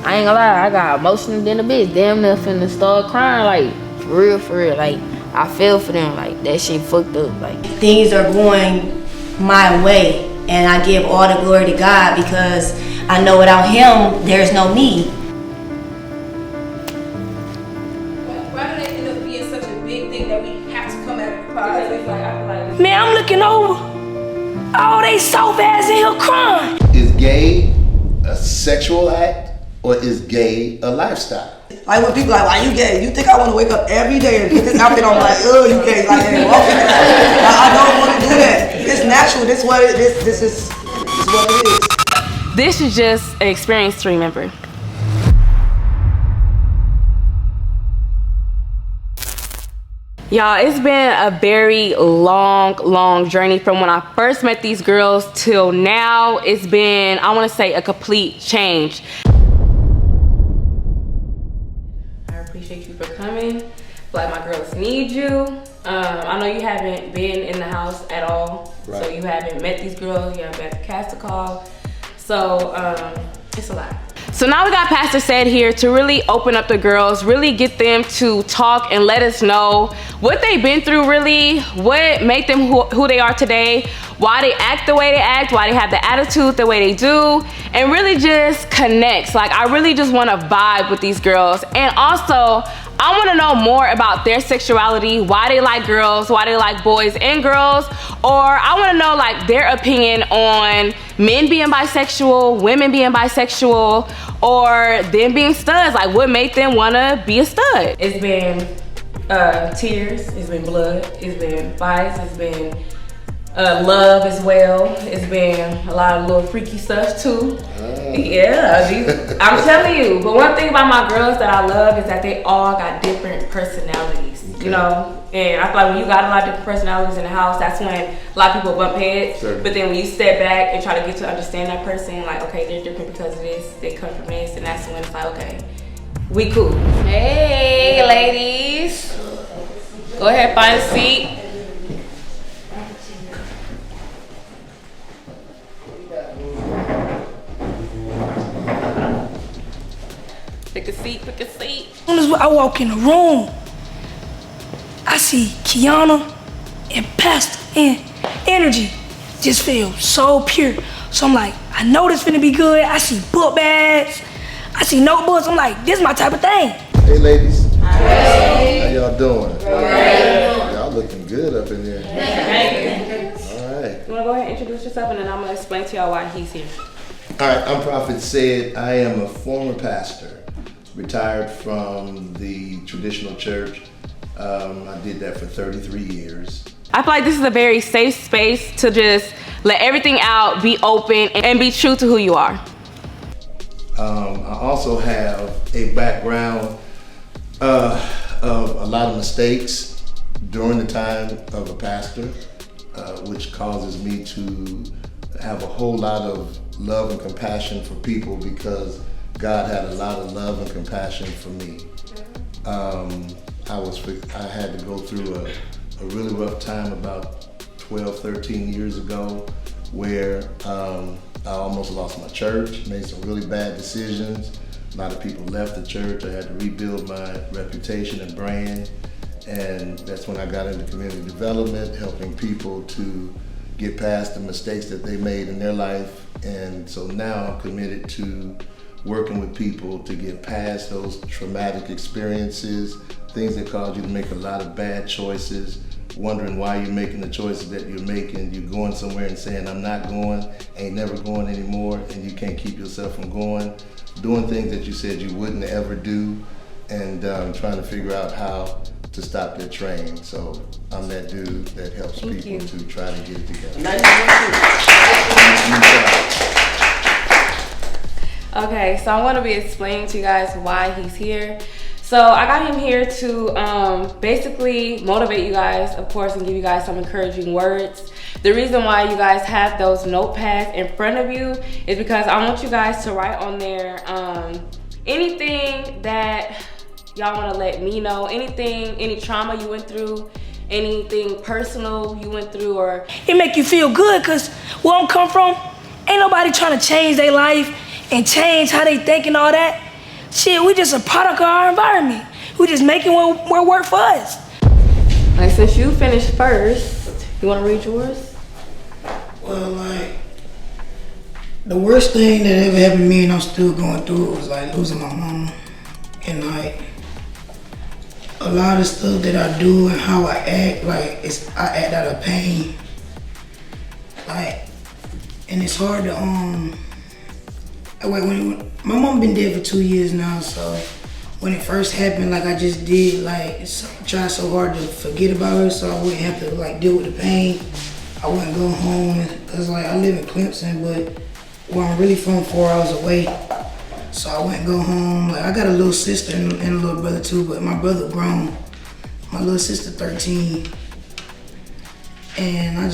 I ain't gonna lie, I got emotional than a bitch. Damn near finna start crying, like, for real. Like, I feel for them, like, that shit fucked up, like. Things are going my way, and I give all the glory to God because I know without Him, there's no me. Why do they end up being such a big thing that we have to come out of the closet? Man, I'm looking over. All they soft ass in here crying. Is gay a sexual act or is gay a lifestyle? Like when people like, why you gay? You think I want to wake up every day and put this outfit on like, oh, you gay? Like, hey, I don't want to do that. It's natural. This is what it is. This is just an experience to remember. Y'all, it's been a very long journey from when I first met these girls till now. It's been, I want to say, a complete change. I appreciate you for coming. I feel like my girls need you. I know you haven't been in the house at all, right. So you haven't met these girls, you haven't met the cast a call. So it's a lot. So now we got Pastor Said here to really open up the girls, really get them to talk and let us know what they've been through, really, what made them who they are today, why they act the way they act, why they have the attitude the way they do, and really just connects. Like, I really just want to vibe with these girls. And also, I want to know more about their sexuality, why they like girls, why they like boys and girls, or I want to know like their opinion on men being bisexual, women being bisexual, or them being studs. Like, what made them want to be a stud? It's been tears, it's been blood, it's been fights, it's been love as well. It's been a lot of little freaky stuff too. Yeah, I'm telling you. But one thing about my girls that I love is that they all got different personalities, you know? And I feel like when you got a lot of different personalities in the house, that's when a lot of people bump heads. Sure. But then when you step back and try to get to understand that person, like, okay, they're different because of this, they come from this, and that's when it's like, okay, we cool. Hey, ladies. Go ahead, find a seat. Pick a seat, pick a seat. As soon as I walk in the room, I see Kiana and Pastor, and energy just feels so pure. So I'm like, I know this finna be good. I see book bags, I see notebooks. I'm like, this is my type of thing. Hey ladies. Hey. How y'all doing? Great. Y'all looking good up in there. All right. You wanna go ahead and introduce yourself, and then I'm gonna explain to y'all why he's here. All right, I'm Prophet Said. I am a former pastor, retired from the traditional church. I did that for 33 years. I feel like this is a very safe space to just let everything out, be open, and be true to who you are. I also have a background of a lot of mistakes during the time of a pastor, which causes me to have a whole lot of love and compassion for people because God had a lot of love and compassion for me. I had to go through a really rough time about 12, 13 years ago where I almost lost my church, made some really bad decisions. A lot of people left the church. I had to rebuild my reputation and brand. And that's when I got into community development, helping people to get past the mistakes that they made in their life. And so now I'm committed to working with people to get past those traumatic experiences, things that cause you to make a lot of bad choices, wondering why you're making the choices that you're making. You're going somewhere and saying, I'm not going, ain't never going anymore, and you can't keep yourself from going. Doing things that you said you wouldn't ever do, and trying to figure out how to stop their train. So I'm that dude that helps people to try to get it together. Okay, so I want to be explaining to you guys why he's here. So I got him here to basically motivate you guys, of course, and give you guys some encouraging words. The reason why you guys have those notepads in front of you is because I want you guys to write on there anything that y'all want to let me know, any trauma you went through, anything personal you went through, or it make you feel good, cause where I'm come from, ain't nobody trying to change their life and change how they think and all that. shit, we just a product of our environment. We just making what work for us. Like, since you finished first, you want to read yours? Well, like, the worst thing that ever happened to me and I'm still going through it was like losing my mama. And like, a lot of stuff that I do and how I act, like, I act out of pain. Like, and it's hard to, when my mom been dead for 2 years now, so when it first happened, like, I just did, like, try so hard to forget about her so I wouldn't have to, like, deal with the pain. I wouldn't go home, cause like, I live in Clemson, but where I'm really from, 4 hours away. So I wouldn't go home. Like, I got a little sister and a little brother too, but my brother grown. My little sister 13. And I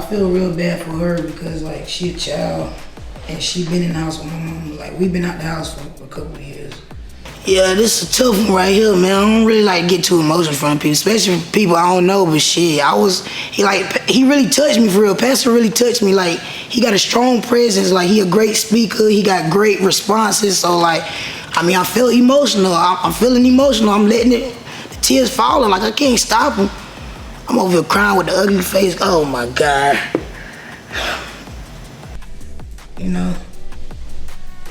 feel real bad for her because like she a child and she been in the house with my mom. Like, we've been out the house for a couple of years. Yeah, this is a tough one right here, man. I don't really like get too emotional in front of people, especially people I don't know, but shit, he really touched me for real. Pastor really touched me. Like, he got a strong presence, like he a great speaker, he got great responses, so like, I mean, I feel emotional. I'm feeling emotional. I'm letting the tears falling, like I can't stop them. I'm over here crying with the ugly face. Oh my God. You know,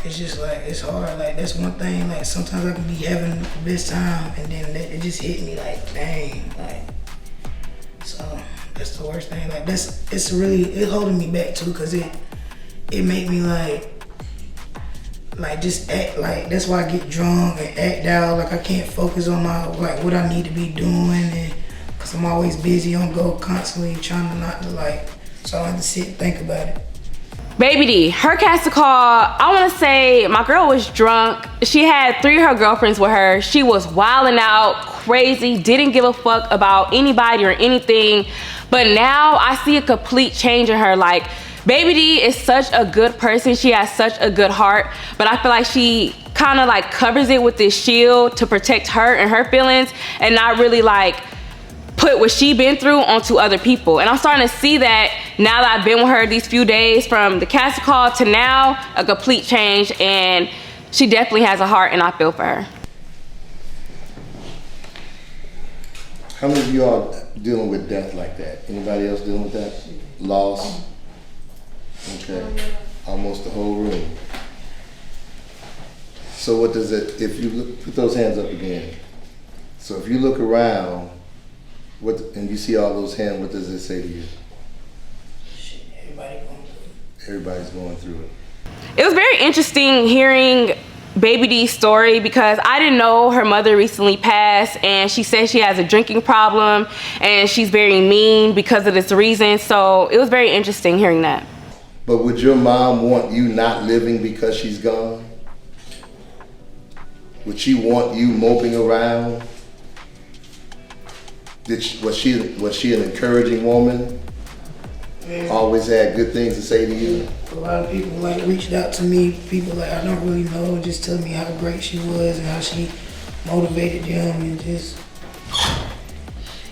it's just like, it's hard. Like, that's one thing, like sometimes I can be having the best time and then it just hit me like, dang, like, so that's the worst thing. Like, it's holding me back too, cause it make me like just act like, that's why I get drunk and act out. Like, I can't focus on like what I need to be doing, and cause I'm always busy on go constantly trying to not to like, so I have to sit and think about it. Baby D, her cast call, I want to say my girl was drunk. She had 3 of her girlfriends with her. She was wilding out, crazy, didn't give a fuck about anybody or anything. But now I see a complete change in her. Like, Baby D is such a good person. She has such a good heart. But I feel like she kind of like covers it with this shield to protect her and her feelings and not really like put what she been through onto other people. And I'm starting to see that now that I've been with her these few days, from the casting call to now, a complete change, and she definitely has a heart and I feel for her. How many of you are dealing with death like that? Anybody else dealing with that? Loss? Okay, almost the whole room. So what does it, if you look, put those hands up again. So if you look around, and you see all those hands, what does it say to you? Shit, Everybody's going through it. It was very interesting hearing Baby D's story because I didn't know her mother recently passed, and she said she has a drinking problem and she's very mean because of this reason. So it was very interesting hearing that. But would your mom want you not living because she's gone? Would she want you moping around? Was she an encouraging woman? Yeah. Always had good things to say to you? A lot of people like reached out to me, people like I don't really know, just tell me how great she was and how she motivated them, and just,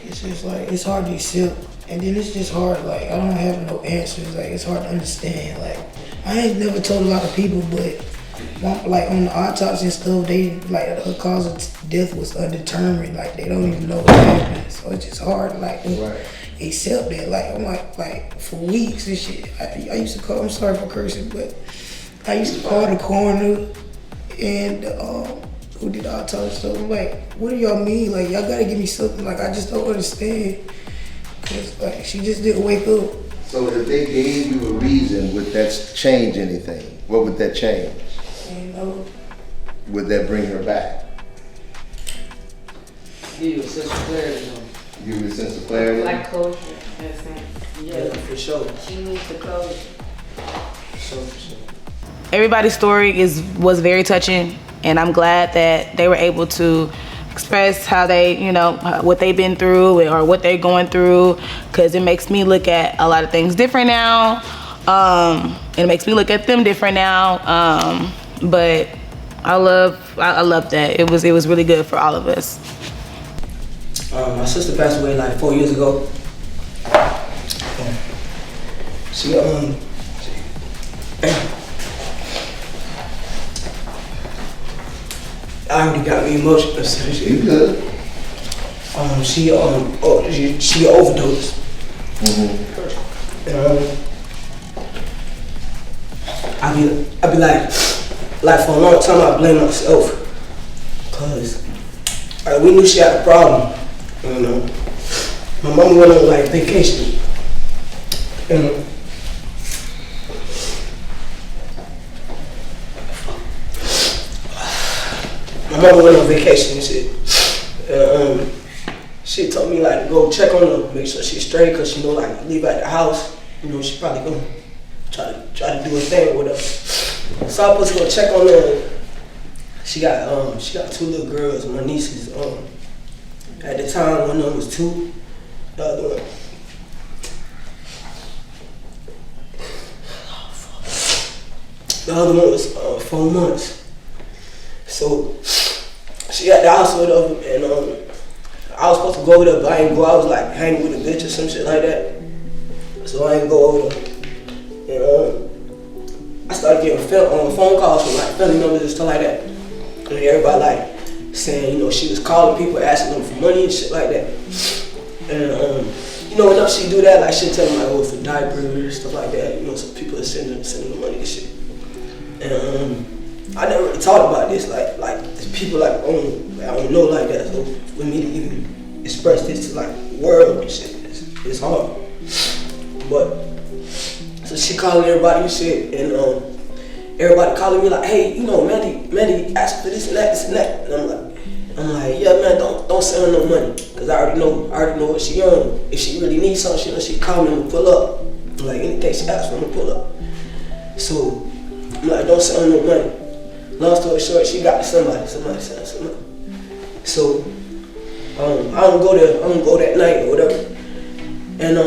it's just like, it's hard to accept. And then it's just hard, like I don't have no answers, like it's hard to understand. Like, I ain't never told a lot of people, but like on the autopsy and stuff, they like her cause of death was undetermined. Like, they don't even know what happened. So it's just hard, like to accept that. Like, I'm like for weeks and shit. I used to call. I'm sorry for cursing, but I used to call the coroner and who did the autopsy. So I'm like, what do y'all mean? Like, y'all gotta give me something. Like, I just don't understand. Cause like she just didn't wake up. So if they gave you a reason, would that change anything? What would that change? You know, Would that bring her back? Give you a sense of clarity. Give you a sense of clarity? Like closure, in a sense. Yeah, for sure. She needs the closure. For sure. Everybody's story was very touching, and I'm glad that they were able to express how they, you know, what they've been through or what they're going through, because it makes me look at a lot of things different now. It makes me look at them different now. But I love that. It was really good for all of us. My sister passed away like 4 years ago. She I already got me emotional. So You good? She overdosed. I be like for a long time I blame myself, cause we knew she had a problem. You know, my mama went on like vacation, and my mama went on vacation and shit. She told me like to go check on her, make sure she's straight, cause she know like leave at the house, you know she probably gonna try to do a thing with her. So I was supposed to go check on her. She got 2 little girls, my nieces. At the time, one of them was 2, the other one. The other one was 4 months. So she got the house with her, and I was supposed to go over there, but I didn't go. I was like hanging with a bitch or some shit like that. So I didn't go over there. And I started getting phone calls from like family members and stuff like that. And everybody like saying, you know, she was calling people, asking them for money and shit like that. And you know, enough she do that, like she'll tell them like, oh, for diapers, stuff like that. You know, so people are sending them money and shit. And I never really thought about this, like people like I don't know like that. So for me to even express this to like the world and shit, it's hard. But so she calling everybody and shit, and everybody calling me like, hey, you know, Mandy asked for this and that, and I'm like, yeah, man, don't send her no money, cause I already know what she on. If she really needs something, she call me and pull up. Like anything she asks for, I'm gonna pull up. So I'm like, don't send her no money. Long story short, she got to somebody sent her some money. So I don't go that night or whatever. And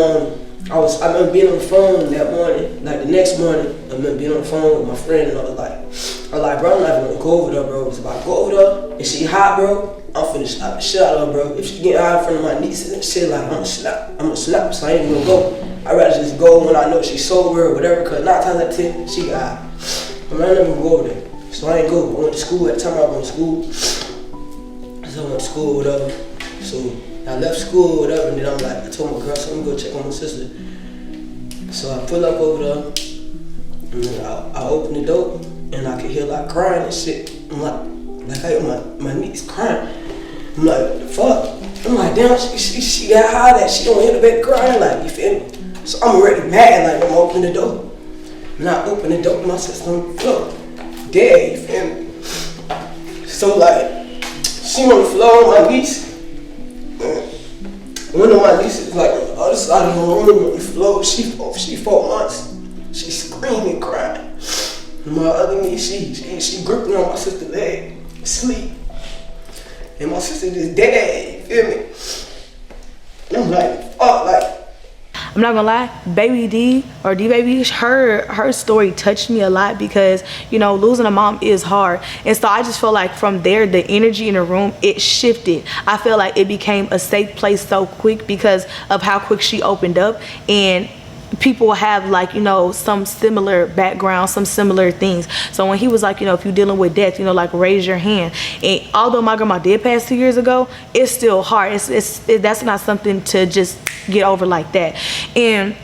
I remember being on the phone that morning, like the next morning, I remember being on the phone with my friend, and I was like, bro, I'm not even gonna go over there, bro. It's about to go over there, and she hot, bro, I'm finna slap the shit out of her, bro. If she get high in front of my nieces and shit, like, I'm gonna slap, so I ain't even gonna go. I'd rather just go when I know she's sober or whatever, cause 9 times out of 10, she got high. I'm not even gonna go over there. So I ain't go. I went to school. At the time I went to school. So I went to school or whatever. So I left school or whatever, and then I'm like, I told my girl, so I'm gonna go check on my sister. So I pull up over there, and then I open the door, and I could hear like crying and shit. I'm like I hear my niece crying. I'm like, what the fuck? I'm like, damn, she got high that she don't hear the baby crying, like, you feel me? So I'm already mad, like I'm opening the door. And I open the door, my sister on the floor. Dead, you feel me? So like, she on the floor, my niece. One of my nieces like on the other side of the room on the floor. She 4 months. She screaming, crying. And my other niece, she gripping on my sister's leg, asleep. And my sister just dead, you feel me? And I'm like, fuck, like. I'm not gonna lie, Baby D or D Baby, her story touched me a lot, because you know, losing a mom is hard. And so I just feel like from there, the energy in the room, it shifted. I feel like it became a safe place so quick because of how quick she opened up, and people have like, you know, some similar background, some similar things. So when he was like, you know, if you're dealing with death, you know, like raise your hand. And although my grandma did pass 2 years ago, it's still hard. That's not something to just get over like that. And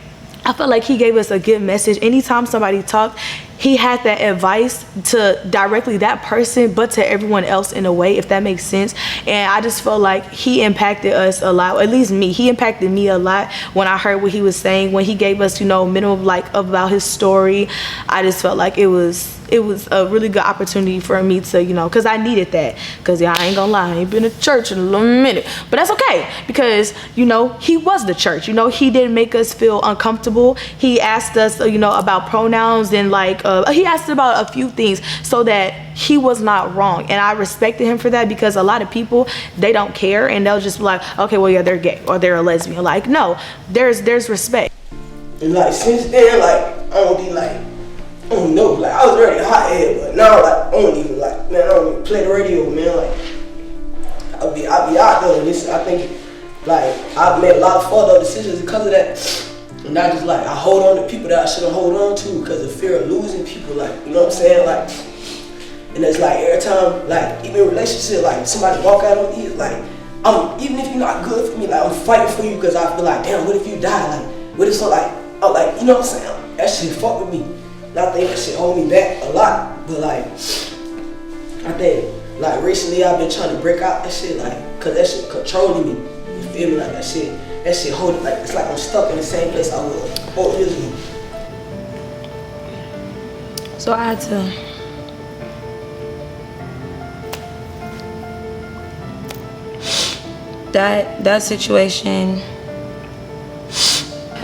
I felt like he gave us a good message. Anytime somebody talked, he had that advice to directly that person, but to everyone else in a way, if that makes sense. And I just felt like he impacted us a lot, at least me. He impacted me a lot when I heard what he was saying, when he gave us, you know, minimum like about his story. I just felt like it was a really good opportunity for me to, you know, because I needed that. Because yeah, I ain't gonna lie, I ain't been to church in a little minute, but that's okay, because you know, he was the church. You know, he didn't make us feel uncomfortable. He asked us, you know, about pronouns, and like he asked about a few things so that he was not wrong. And I respected him for that, because a lot of people, they don't care, and they'll just be like, okay, well yeah, they're gay or they're a lesbian. Like, no, there's respect. And like since then, like I don't be like, I don't know, like I was already hot-headed, but now like I don't even like, man, I don't even play the radio, man. Like I'll be out there, and this, I think like I've made a lot of fucked up decisions because of that. And I just like, I hold on to people that I shouldn't hold on to because of fear of losing people, like, you know what I'm saying? Like, And it's like every time, like even in relationship, like somebody walk out on me, like even if you're not good for me, like I'm fighting for you because I feel like, damn, what if you die? Like, what if so I'm like, you know what I'm saying? That shit fuck with me. And I think that shit hold me back a lot. But like, I think like recently I've been trying to break out that shit, like, cause that shit controlling me. You feel me? Like that shit holding, like it's like I'm stuck in the same place I was 4 years ago. So I had to that situation.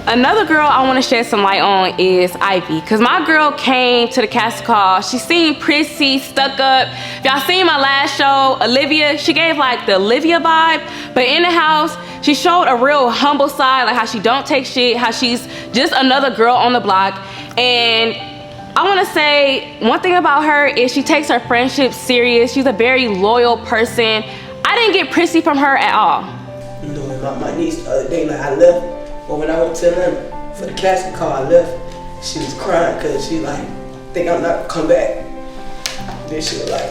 Another girl I want to shed some light on is Ivy, because my girl came to the casting call. She seemed prissy, stuck up. If y'all seen my last show, Olivia, she gave like the Olivia vibe, but in the house, she showed a real humble side, like how she don't take shit, how she's just another girl on the block. And I want to say one thing about her is she takes her friendship serious. She's a very loyal person. I didn't get prissy from her at all. You know, my niece the other day, like I left. But when I went to Atlanta for the casting call, I left. She was crying because she like, think I'm not gonna come back. Then she was like,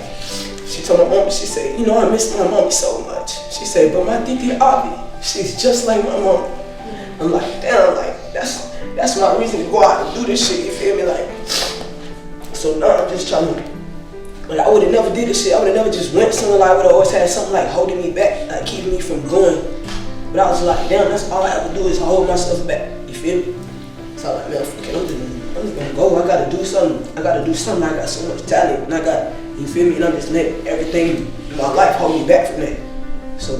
she told my mom, she said, you know, I miss my mommy so much. She said, but my Titi Avi, she's just like my mom. I'm like, damn, like that's my reason to go out and do this shit, you feel me? Like, so now I'm just trying to, like I would've never did this shit. I would've never just went somewhere. Like I would've always had something like holding me back, like keeping me from going. But I was like, damn, that's all I have to do is hold myself back. You feel me? So I'm like, man, fuck it, I'm just gonna go. I gotta do something. I got so much talent, and I got, you feel me? And I'm just letting everything in my life hold me back from that. So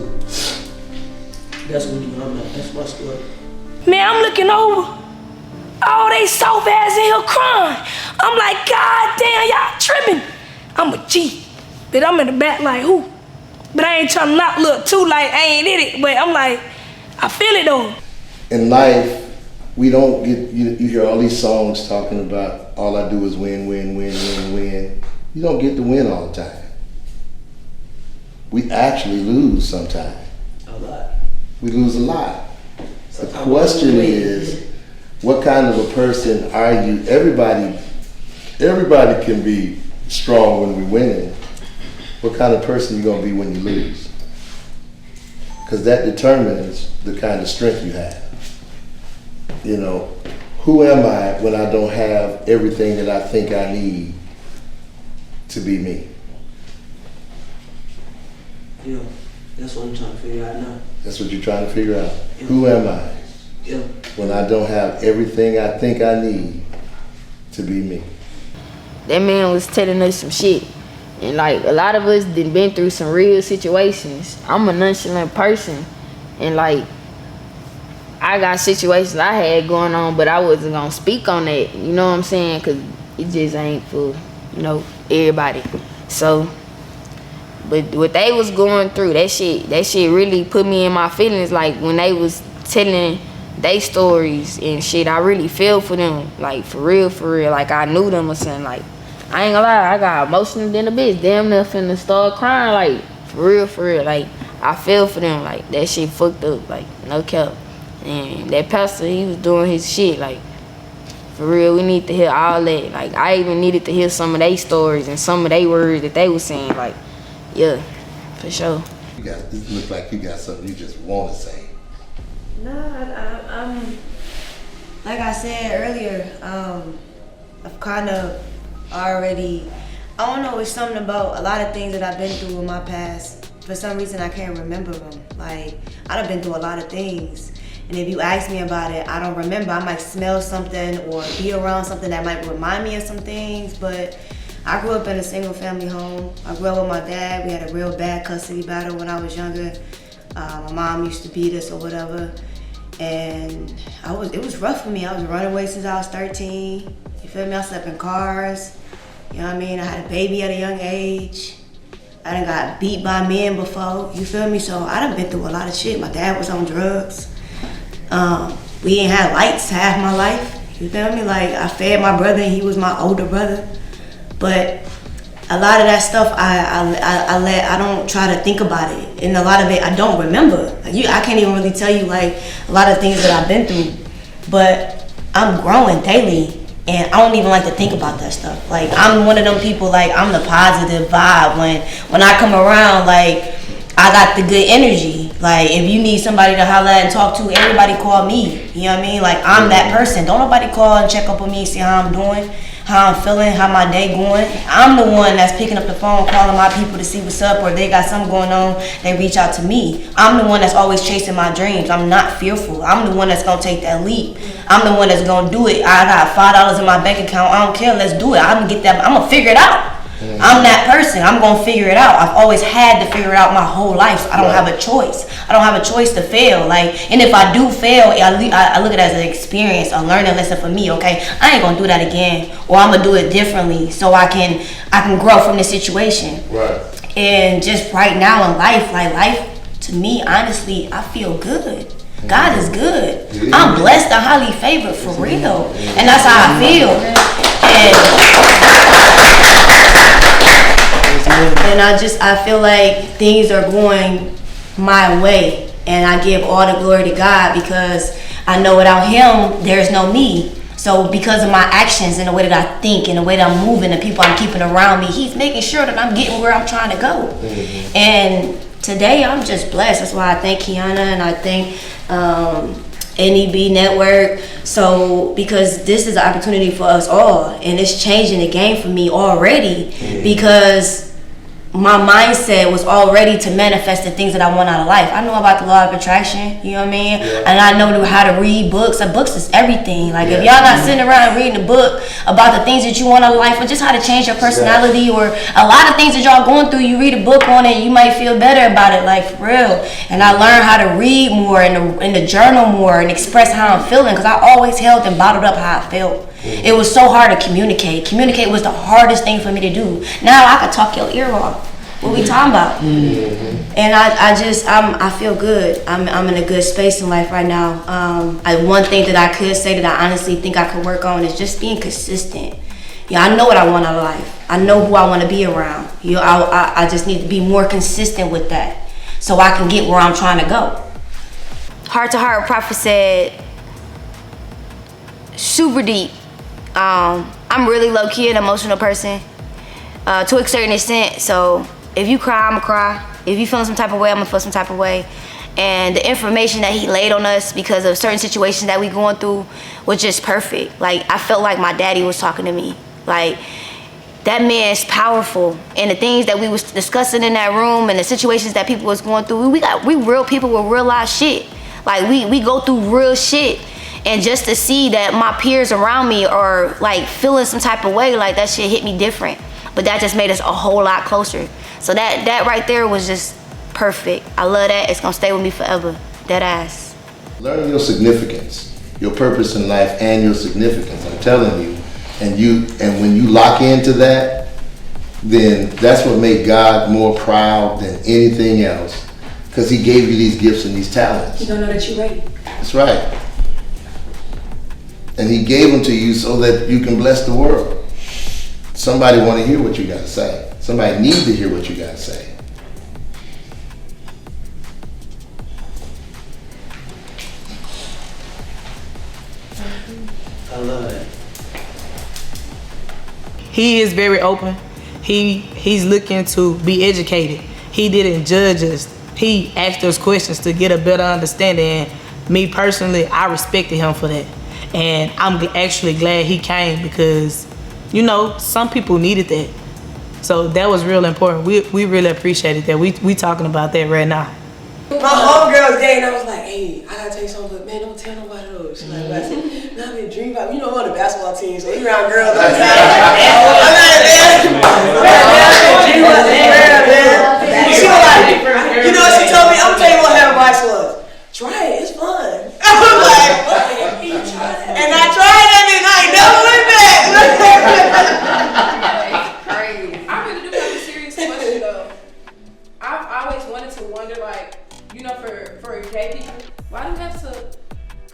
that's what I'm at. That's my story. Man, I'm looking over. All they soft ass in here crying. I'm like, God damn, y'all tripping. I'm a G. But I'm in the back like, who? But I ain't trying to not look too like I ain't in it. But I'm like, I feel it though. In life, we don't get, you hear all these songs talking about all I do is win, win, win, win, win. You don't get to win all the time. We actually lose sometimes. A lot. We lose a lot. The question is, what kind of a person are you? Everybody can be strong when we're winning. What kind of person you gonna be when you lose? Because that determines the kind of strength you have. You know, who am I when I don't have everything that I think I need to be me? Yeah, that's what I'm trying to figure out now. That's what you're trying to figure out. Yeah. Who am I? Yeah. When I don't have everything I think I need to be me. That man was telling us some shit. And like a lot of us been through some real situations. I'm a nonchalant person, and like I got situations I had going on, but I wasn't gonna speak on that. You know what I'm saying? Cause it just ain't for, you know, everybody. So, but what they was going through, that shit really put me in my feelings. Like when they was telling they stories and shit, I really feel for them. Like for real. Like I knew them or something. Like I ain't gonna lie, I got emotional than a bitch. Damn near finna start crying. Like for real. Like I feel for them. Like that shit fucked up. Like no cap. And that pastor, he was doing his shit. Like for real, we need to hear all that. Like I even needed to hear some of their stories and some of their words that they was saying. Like yeah, for sure. It look like you got something you just want to say. No, I'm like I said earlier, I've kind of already, I don't know, it's something about a lot of things that I've been through in my past. For some reason, I can't remember them. Like, I've been through a lot of things. And if you ask me about it, I don't remember. I might smell something or be around something that might remind me of some things, but I grew up in a single family home. I grew up with my dad. We had a real bad custody battle when I was younger. My mom used to beat us or whatever. And it was rough for me. I was running away since I was 13. You feel me? I slept in cars. You know what I mean? I had a baby at a young age. I done got beat by men before. You feel me? So I done been through a lot of shit. My dad was on drugs. We ain't had lights half my life. You feel me? Like I fed my brother and he was my older brother. But a lot of that stuff I don't try to think about it. And a lot of it I don't remember. Like I can't even really tell you like a lot of things that I've been through. But I'm growing daily. And I don't even like to think about that stuff. Like, I'm one of them people, like, I'm the positive vibe. When I come around, like, I got the good energy. Like, if you need somebody to holler at and talk to, everybody call me. You know what I mean? Like, I'm that person. Don't nobody call and check up on me, see how I'm doing, how I'm feeling, how my day going. I'm the one that's picking up the phone, calling my people to see what's up, or they got something going on, they reach out to me. I'm the one that's always chasing my dreams. I'm not fearful. I'm the one that's gonna take that leap. I'm the one that's gonna do it. I got $5 in my bank account. I don't care. Let's do it. I'm gonna get that. I'm gonna figure it out. I'm that person. I'm gonna figure it out. I've always had to figure it out my whole life. So I don't have a choice. I don't have a choice to fail. Like, and if I do fail, I look at it as an experience, a learning lesson for me. Okay, I ain't gonna do that again, or I'm gonna do it differently, so I can grow from this situation. Right. And just right now in life, like life to me, honestly, I feel good. God is good. I'm blessed and highly favored for real, and that's how I feel. And I feel like things are going my way, and I give all the glory to God, because I know without Him, there's no me. So because of my actions and the way that I think and the way that I'm moving, the people I'm keeping around me, He's making sure that I'm getting where I'm trying to go. And today I'm just blessed. That's why I thank Kiana and I thank NEB Network. So, because this is an opportunity for us all, and it's changing the game for me already, because my mindset was already to manifest the things that I want out of life. I know about the law of attraction, you know what I mean? And I know how to read books. Books is everything. Like, if y'all not sitting around reading a book about the things that you want out of life, or just how to change your personality, or a lot of things that y'all going through, you read a book on it, you might feel better about it, like, for real. And I learned how to read more and to journal more and express how I'm feeling, because I always held and bottled up how I felt. It was so hard to communicate. Communicate was the hardest thing for me to do. Now I can talk your ear off. What we talking about? And I feel good. I'm in a good space in life right now. One thing that I could say that I honestly think I could work on is just being consistent. Yeah, I know what I want out of life. I know who I want to be around. You know, I just need to be more consistent with that, so I can get where I'm trying to go. Heart to Heart Prophet said, super deep. I'm really low key an emotional person, to a certain extent. So if you cry, I'ma cry. If you feeling some type of way, I'ma feel some type of way. And the information that He laid on us because of certain situations that we going through was just perfect. Like, I felt like my daddy was talking to me. Like, that man is powerful. And the things that we was discussing in that room and the situations that people was going through, we real people with real life shit. Like, we go through real shit. And just to see that my peers around me are like feeling some type of way, like, that shit hit me different. But that just made us a whole lot closer. So that right there was just perfect. I love that. It's gonna stay with me forever. That ass. Learn your significance, your purpose in life, and your significance. I'm telling you, and when you lock into that, then that's what made God more proud than anything else, because He gave you these gifts and these talents. You don't know that you're ready. That's right. And He gave them to you so that you can bless the world. Somebody want to hear what you got to say. Somebody need to hear what you got to say. I love that. He is very open. He's looking to be educated. He didn't judge us. He asked us questions to get a better understanding. And me personally, I respected him for that. And I'm actually glad he came, because, you know, some people needed that. So that was real important. We really appreciated that. We talking about that right now. My homegirl's gay, and I was like, hey, I gotta tell you something, but man, don't tell nobody though. She's like, I said, no, I've been dreaming about, you know, I'm on the basketball team, so he around girls all the time. I'm like, man. She was like, you know what she told me? I'm gonna tell you what her advice was. Try it, it's fun. I was like, what? And I tried that, and I ain't never went back. I really do have a serious question though. I've always wanted to wonder, like, you know, for gay people, why do you have to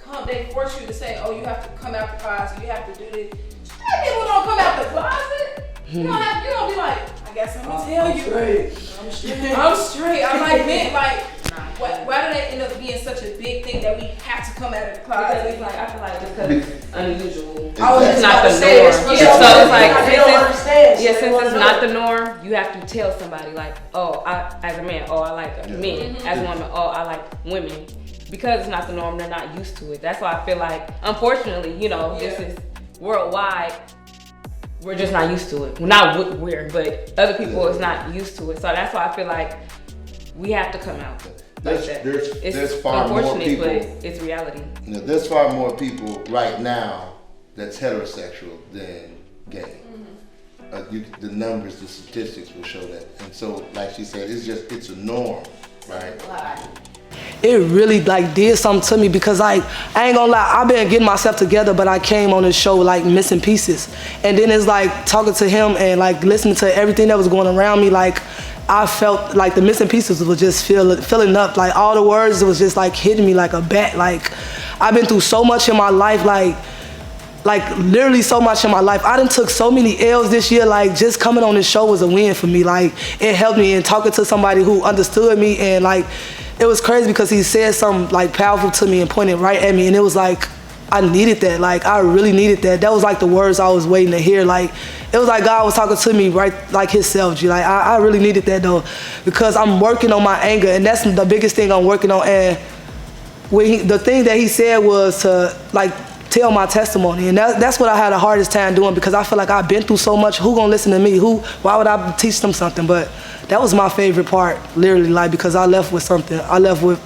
come? They force you to say, oh, you have to come out the closet, you have to do this. Straight people don't come out the closet. You don't be like, I guess I'm gonna tell you. Straight. I'm straight. I'm like, man, like, why do they end up being such a big thing that we have to come out of the closet? Because it's like, I feel like just because it's unusual. I was It's just not about the to say norm. this. So it's like, They don't understand. yeah, since it's not the norm, you have to tell somebody like, oh, as a man, oh, I like men. As a woman, oh, I like women. Because it's not the norm, they're not used to it. That's why I feel like, unfortunately, you know, this is worldwide. We're just not used to it. Well, not we're, but other people is not used to it. So that's why I feel like we have to come out like that. There's far more unfortunate, people. but it's reality. You know, there's far more people right now that's heterosexual than gay. The numbers, the statistics will show that. And so, like she said, it's a norm, right? It really like did something to me because like I ain't gonna lie, I've been getting myself together, but I came on this show like missing pieces, and then it's like talking to him and like listening to everything that was going around me, like I felt like the missing pieces was just filling up, like all the words was just like hitting me like a bat. Like I've been through so much in my life, like literally so much in my life. I done took so many L's this year, like just coming on this show was a win for me. Like it helped me, and talking to somebody who understood me, and like it was crazy because he said something like powerful to me and pointed right at me, and it was like I needed that. Like I really needed that. That was like the words I was waiting to hear. Like it was like God was talking to me right like himself. G. Like I really needed that though, because I'm working on my anger, and that's the biggest thing I'm working on. And the thing that he said was to like tell my testimony, and that's what I had the hardest time doing, because I feel like I've been through so much. Who gonna listen to me? Why would I teach them something? But that was my favorite part, literally, like because I left with something. I left with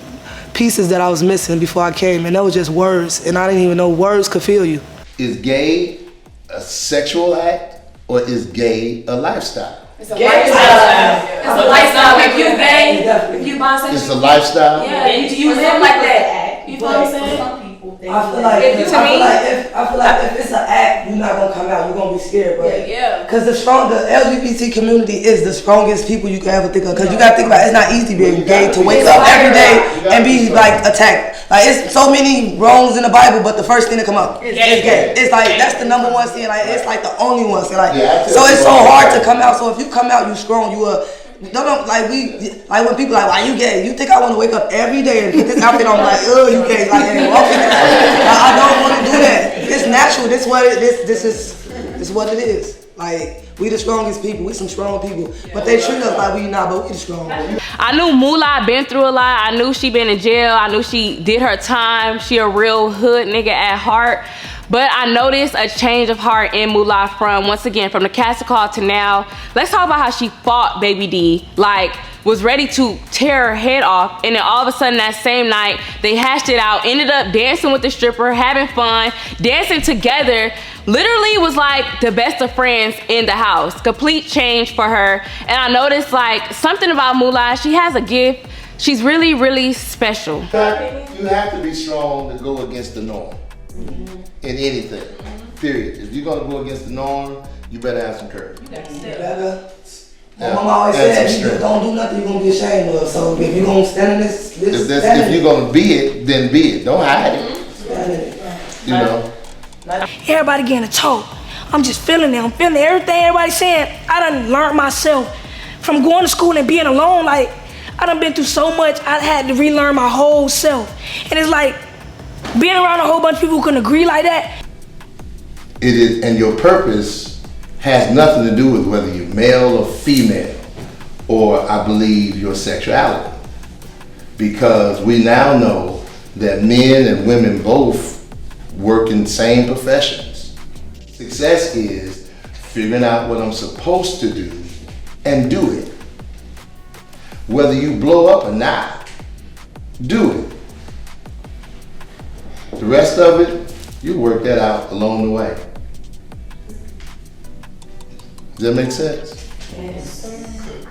pieces that I was missing before I came, and that was just words, and I didn't even know words could feel you. Is gay a sexual act or is gay a lifestyle? It's a lifestyle. It's a lifestyle. If you gay, if you bisexual, It's a lifestyle? yeah, and you live like that. You feel what I'm saying? I feel like if it's an act, you're not gonna come out. You're gonna be scared, bro. Yeah. Cause the LGBT community is the strongest people you can ever think of. Cause you gotta think about it, it's not easy being gay to wake up every day and be like attacked. Like it's so many wrongs in the Bible, but the first thing that come up is gay. It's like that's the number one sin. Like it's like the only one sin. Like so it's so hard to come out. So if you come out, you strong. You don't like when people like, why you gay? You think I want to wake up every day and put this outfit on like, oh, you gay? Like, hey, I don't want to do that. It's natural. This is what it is. Like we the strongest people. We some strong people, but they treat us like we not. But we the strong. I knew Moolah been through a lot. I knew she been in jail. I knew she did her time. She a real hood nigga at heart. But I noticed a change of heart in Moolah from the casting call to now. Let's talk about how she fought Baby D. Like, was ready to tear her head off. And then all of a sudden that same night, they hashed it out, ended up dancing with the stripper, having fun, dancing together. Literally was like the best of friends in the house. Complete change for her. And I noticed like something about Moolah, she has a gift. She's really, really special. You have to be strong to go against the norm. In anything, period. If you're gonna go against the norm, you better have some courage. My mama always said, if you don't do nothing, you're gonna be ashamed of. So if you're gonna stand in this if you're gonna be it, then be it. Don't hide it. You know. Everybody getting a toe. I'm just feeling it. I'm feeling everything everybody's saying. I done learned myself from going to school and being alone. Like I done been through so much. I had to relearn my whole self, and it's like being around a whole bunch of people who can agree like that. It is, and your purpose has nothing to do with whether you're male or female, or I believe your sexuality. Because we now know that men and women both work in the same professions. Success is figuring out what I'm supposed to do and do it. Whether you blow up or not, do it. The rest of it, you work that out along the way. Does that make sense? Yes.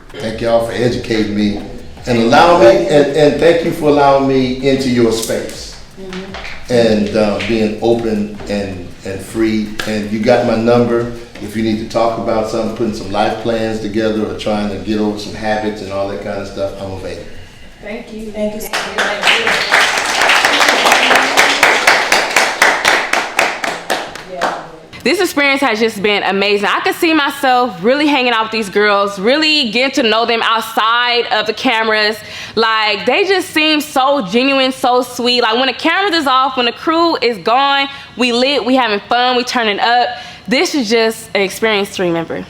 Thank y'all for educating me and allowing me, and thank you for allowing me into your space and being open and free. And you got my number. If you need to talk about something, putting some life plans together or trying to get over some habits and all that kind of stuff, I'm available. Thank you. Thank you. this experience has just been amazing. I could see myself really hanging out with these girls, really getting to know them outside of the cameras. Like, they just seem so genuine, so sweet. Like, when the cameras is off, when the crew is gone, we lit, we having fun, we turning up. This is just an experience to remember.